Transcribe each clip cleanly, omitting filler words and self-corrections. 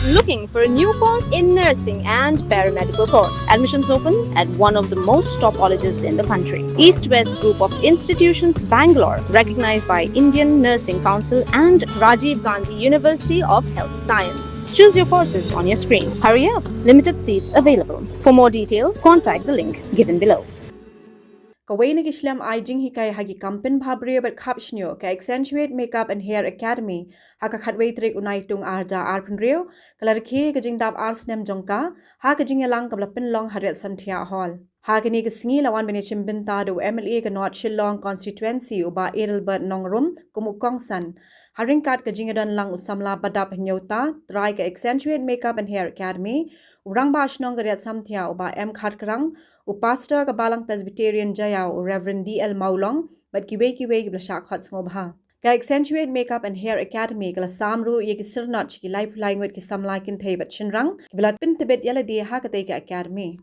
Looking for a new course in nursing and paramedical course? Admissions open at one of the most top colleges in the country. East-West Group of Institutions, Bangalore, recognized by Indian Nursing Council and Rajiv Gandhi University of Health Science. Choose your courses on your screen. Hurry up! Limited seats available. For more details, contact the link given below. Kawai na gislam ay Jingdap hagi Pynbha-Briew but Khap-Shñiuh ka accentuate makeup and hair academy haka khatway trek unai tung arja Pynbha-Briew kalarki ka Jingdap Snem Jaka haka jingalang kabla pinlong hariat santia hall. Hagani ka singi lawan binichim binta do MLA ka not Shillong constituency uba Īaroh Nongrum kumukongsan. Haringkat ka jingadan lang usamla badap hinyota try ka accentuate makeup and hair academy urang ba ashnong gariat samtia uba khatkrang Pastor Kabalang Presbyterian Jaya Reverend D.L. Maulong, but kiwe blasha khot ngobha. Ka accentuate makeup and hair academy kala samru ye ki sirnot ki life language ki samla kin thei bat chinrang ki blat pin tibet yala de ha ka te ka academy.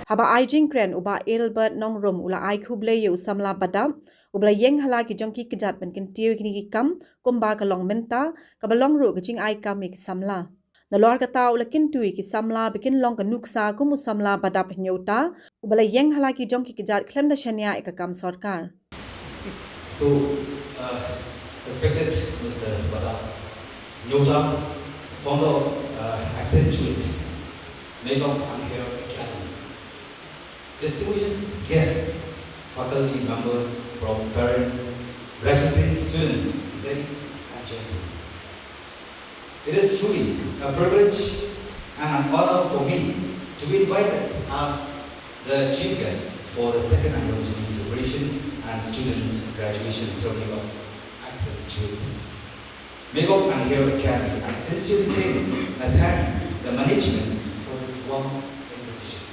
Haba ay jingkren uba Īaroh Nongrum ula ay kuble yu samla badap ubla yeng hala ki jongki kijat ben kin tiu kini ki kam kumba ka long menta ka balong ru ka jing ay kam ki samla na lor ka ta ula kin tui ki samla bikin long ka nuksa kumu samla badap nyota ubla yeng hala ki jongki kijat klenda shania ka kam sarkar. So respected Mr. Badap Nyota, founder of Accentuate Makeup and Hair Academy, distinguished guests, faculty members, proud parents, graduating students, ladies and gentlemen. It is truly a privilege and an honor for me to be invited as the chief guests for the second anniversary celebration and students' graduation ceremony of Accentuate Makeup and Hair Academy. I sincerely thank the management for this warm invitation.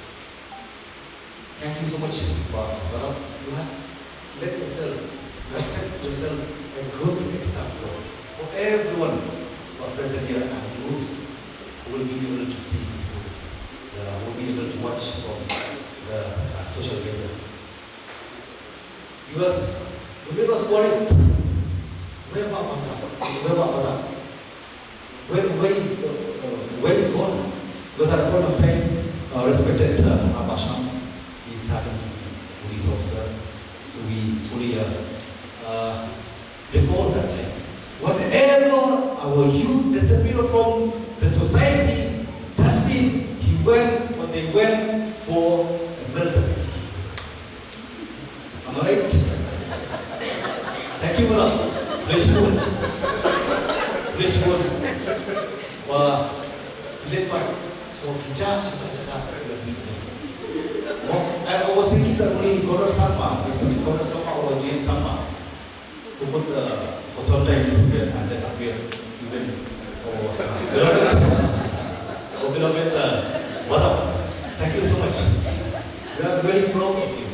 Thank you so much, Badap. You have set yourself a good example for everyone who are present here and those who will be able to see it, who will be able to watch from the social media. Viewers, you was worried. Where about Badap? Where is gone? Because at a point of time, respected Abasham is having to be a police officer. So we fully recall that time. Whatever our youth disappeared from the society, that's been they went for a militancy. Am I right? Thank you, Mula. Rishwood. I was thinking that only Gora Sama, especially Gora Sama or Jane Sama, who could for some time disappear and then appear even beloved Badap. Thank you so much. We are very proud of you.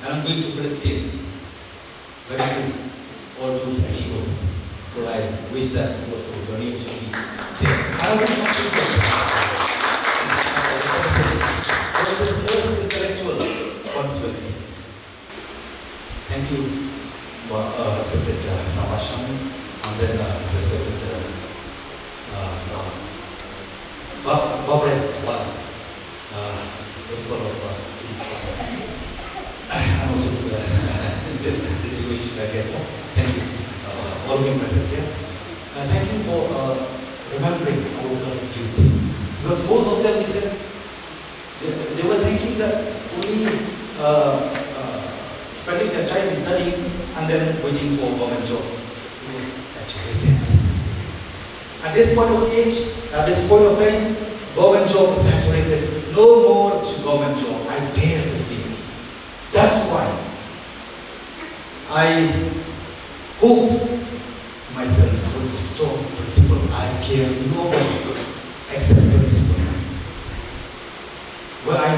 And I'm going to felicitate very soon all those achievers. So I wish that also your name should be there. have some people. For this most intellectual constituency. Thank you, respected Ramasham, and then respected Bobret, principal of East College. I'm also distinguished guest. Thank you, all of you present here. Thank you for remembering our beloved youth. Because most of them, they were thinking that only spending their time in studying and then waiting for a government job. It was saturated. At this point of age, at this point of time, government job is saturated. No more government job. I dare to say. That's why I hope myself with a strong principle. I care nobody except principle. When I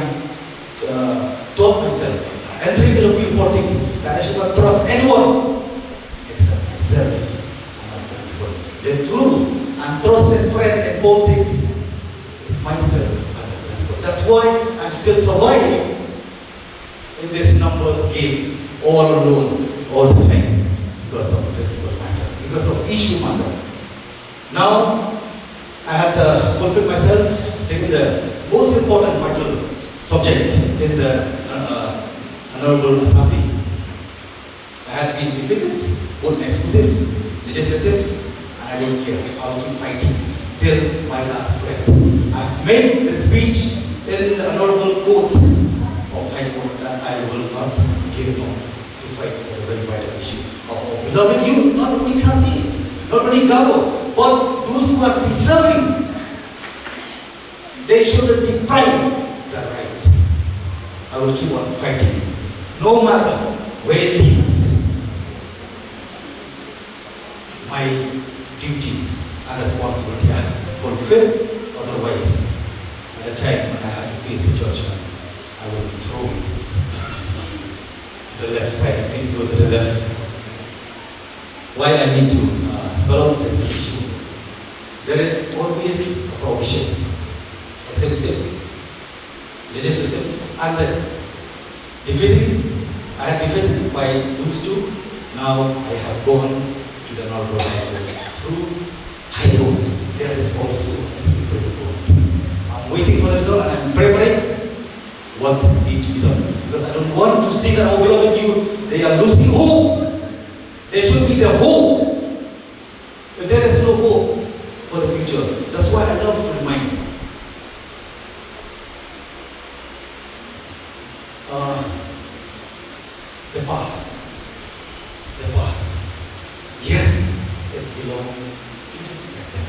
taught myself, entering into the field politics, that I should not trust anyone except myself and my principle. The true and trusted friend in politics is myself and my principle. That's why I'm still surviving in this numbers game, all alone, all the time, because of principle matter, because of issue matter. Now, I have fulfilled myself, taking the most important vital subject in the Honorable Assembly. I had been defeated, both executive, legislative, and I don't care. I'll keep fighting till my last breath. I've made the speech in the Honorable Court of High Court that I will not give up to fight for the very vital issue of our beloved youth, not only Kasi, not only Kyrwoh, but those who are deserving. They shouldn't deprive the right. I will keep on fighting, no matter where it leads. My duty and responsibility I have to fulfill, otherwise, at the time when I have to face the judgment, I will be thrown to the left side. Please go to the left. Why I need to spell out this issue? There is always a provision. Executive, legislative, and then defeating. I had defeated by those two. Now I have gone to the Honorable High Court. Through High Court, there is also a Supreme Court. I'm waiting for the result and I'm preparing what needs to be done. Because I don't want to see that our beloved youth, they are losing hope. There should be the hope. If there is no hope for the future, that's why I love to remind the past. The past. Yes, it belongs to this present.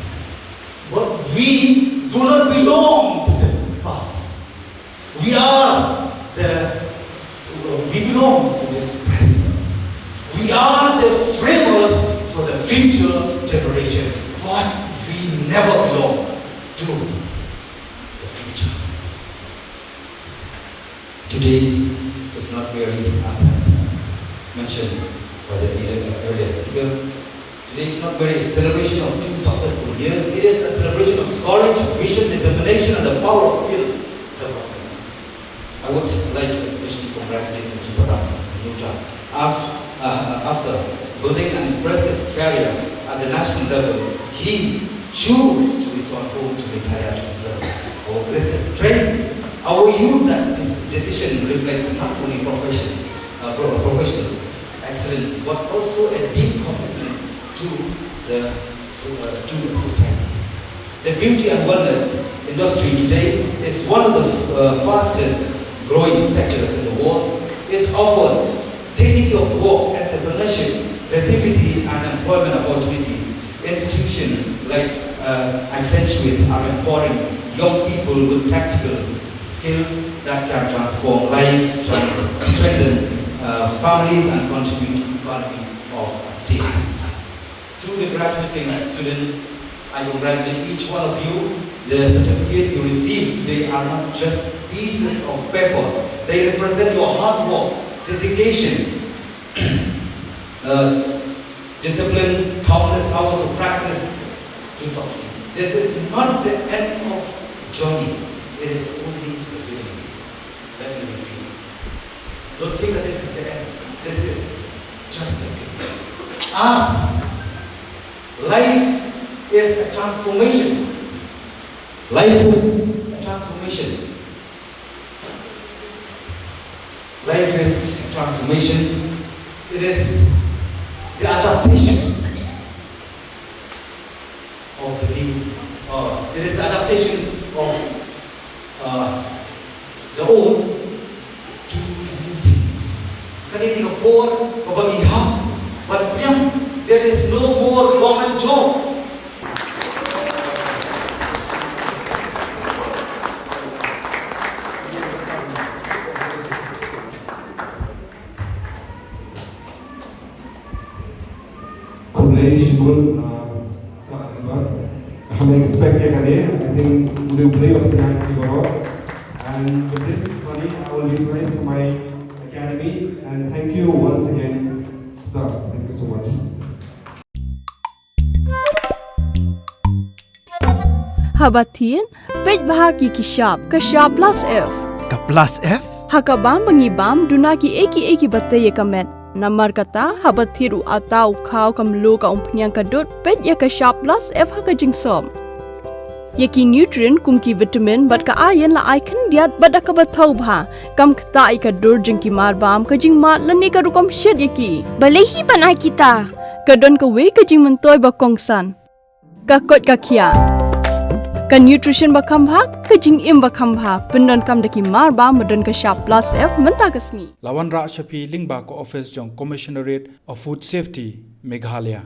But we do not belong to the past. We belong to this present. We are the framers for the future generation. But we never belong to the future. Today is not merely, as I mentioned by the earlier speaker, today is not merely a celebration of 2 successful years. It is a celebration of courage, vision, determination, and the power of skill development. I would like to especially congratulate Mr. Pradhan, the new job. After building an impressive career at the national level, he chose to return home to Meghalaya to address our greatest strength. Our youth, that this decision reflects not only professional excellence, but also a deep commitment to the society. The beauty and wellness industry today is one of the fastest growing sectors in the world. It offers dignity of work, entrepreneurship, creativity, and employment opportunities. Institutions like Khap-Shñiuh are empowering young people with practical skills that can transform life, strengthen families, and contribute to the economy of a state. To the graduating students, I congratulate each one of you. The certificate you received today are not just pieces of paper. They represent your hard work, dedication, discipline, countless hours of practice to succeed. This is not the end of journey. It is only the beginning. Let me repeat. Don't think that this is the end. This is just the beginning. As life is a transformation. Life is a transformation. Life is a transformation. It is the adaptation of the new. It is the adaptation of the old to new things. Kanini ka por, kabagiha, but there is no more government job. I'm expecting a day. I think we will play with Kyrwoh. And with this money, I will utilize for my academy. And thank you once again, sir. Thank you so much. Habatin, pej bahagi kishap, kashap plus F. Ka plus F? Hakabam bangibam dunaki eki batay kamet. Namar kata habathiru atau khau kamlu ka umpnyang kadut pet ya ka sharp plus F ha ka jingsom. Yaki nutrient kumki vitamin bat ka iron la icon diat bat ka bathau bha kam khta I ka dur jingki mar bam ka jing mat lani ka rukom shed yaki. Balehi banai kita. Ka don ka we ka jing mentoy ba kongsan. Ka kot ka khia. Ka nutrition ba khambha ka jing im ba khambha pendon kam daki mar bam madon ka sharp plus F menta ka sni. Lawan Ra Shafi Lingba ko office jong Commissionerate of Food Safety Meghalaya.